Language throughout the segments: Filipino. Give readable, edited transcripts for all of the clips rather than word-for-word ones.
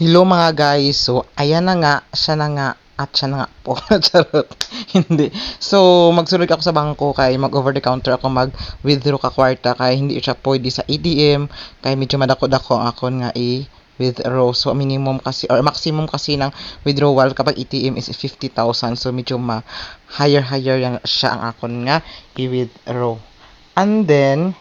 Hello mga guys. So, ayan na nga, siya na nga, at siya na nga po. Charot. Hindi. So, magsulod ako sa bangko kay mag-over the counter ako mag-withdraw ka kwarta kay hindi siya pwede sa ATM kay medyo madako-dako ang akon nga withdraw. So, minimum kasi or maximum kasi ng withdrawal kapag ATM is 50,000. So, medyo higher yan siya ang akon nga i-withdraw. And then,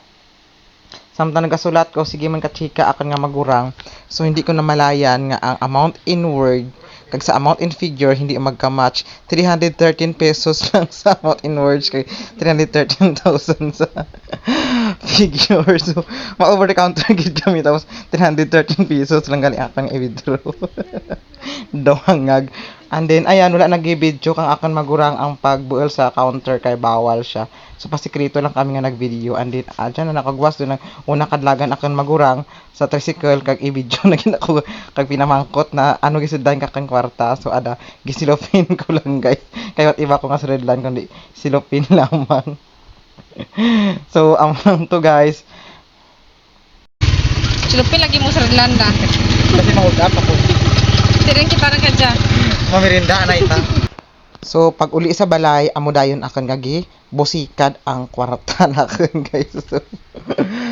samtang nagasulat ko, sige man kachika akan nga magurang. So, hindi ko na malayan nga ang amount in word kag sa amount in figure hindi magka-match. 313 pesos lang sa amount in words kay 313,000 sa figure. So, ma-over the counter gid kami tapos 313 pesos lang gali akong i-withdraw. Dohangag. And then, ayan, wala nag-video kang akan magurang ang pagbuel sa counter kay bawal siya. So, pasikrito lang kami nga nag-video. And then, dyan na nakagwas doon ng una kadlagan akan magurang sa tricycle kag i-video na ginako kag pinamangkot na ano gisudan kakang kwarta. So, gisilopin ko lang guys. Kaya iba ko nga sa redline kundi silopin lamang. So, to guys. Silupin lagi mo sa Redlanda. Kasi mahugap ako. Tiring kita na ka dyan. Mamirinda na ita. So, pag uli sa balay, amo dayon akan gagi busikad ang kwarta nakin guys.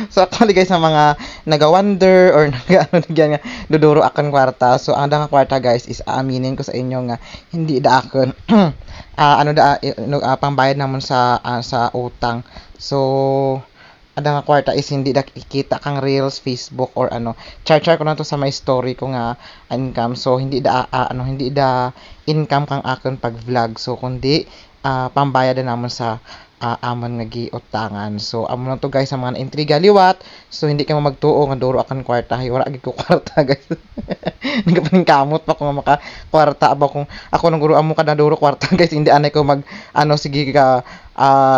So actually guys, sa mga naga-wonder or naga-ano nagyan nga duduro akan kwarta. So ang nga kwarta guys is aaminin ko sa inyo nga hindi da akon pangbayad namon sa utang. So ada nga kwarta is hindi da ikita kang reels, Facebook or char ko na to sa my story ko nga income. So hindi da hindi da income kang akon pag vlog. So kundi pambayad na namon sa amon nga giutangan. So amo lang to guys sa mga intriga liwat. So hindi ka mo magtuo nga duro akan kwarta. Hay wala gid ko kwarta guys. Nagapaning kamot pa ko nga maka kwarta ba kung ako nang guro amo kada duro kwarta guys. Hindi anay ko mag sige ka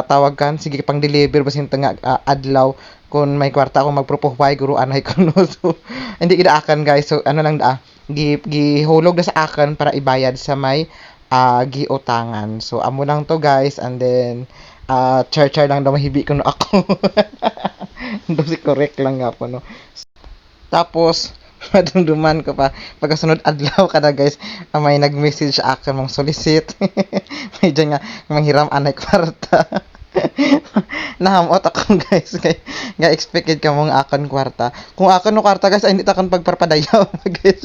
tawag kan sige pang deliver basin nga adlaw kung may kwarta ako magpropohay guro anay ko no. So hindi gid akan guys. So lang gihulog na sa akin para ibayad sa may giutangan. So amo lang to guys. And then char lang daw mahibi ko no ako. Daw si correct lang nga po no. Tapos madumduman ko pa pagkasunod adlaw kada guys may nag-message sa akin mong solicit. May dyan nga manghiram anay kwarta. Nahamot ako guys kay nga expected ka mong akon kwarta. Kung akon no kwarta guys ay hindi takon pagparpadaya guys.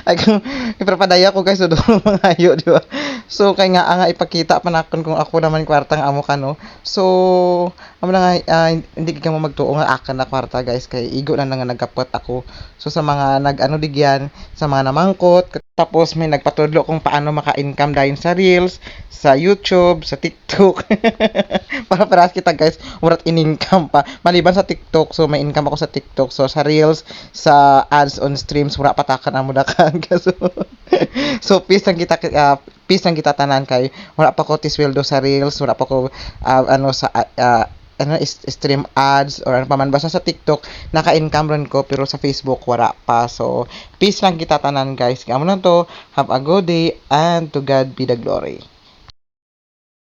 Ay kung iparpadaya ko guys do mga ayo di ba. So kay nga ipakita pa nakon kung ako naman kwarta nga amo kano. So amo na nga hindi ka mo magtuo nga akan na kwarta guys kay igo lang nga nagkapot ako. So sa mga digyan sa mga namangkot tapos may nagpatudlo kung paano maka-income dahil sa Reels, sa YouTube, sa TikTok. Para paras kita guys, murat in-income pa. Maliban sa TikTok, so may income ako sa TikTok. So sa Reels, sa ads on streams, mura patakan amo dakan. So peace lang kita tanan kay wala pa ko tisweldo sa Reels, wala pa ko stream ads or ano pa man basta sa TikTok naka-income ron ko pero sa Facebook wala pa. So peace lang kita tanan guys. Kamo lang to. Have a good day and to God be the glory.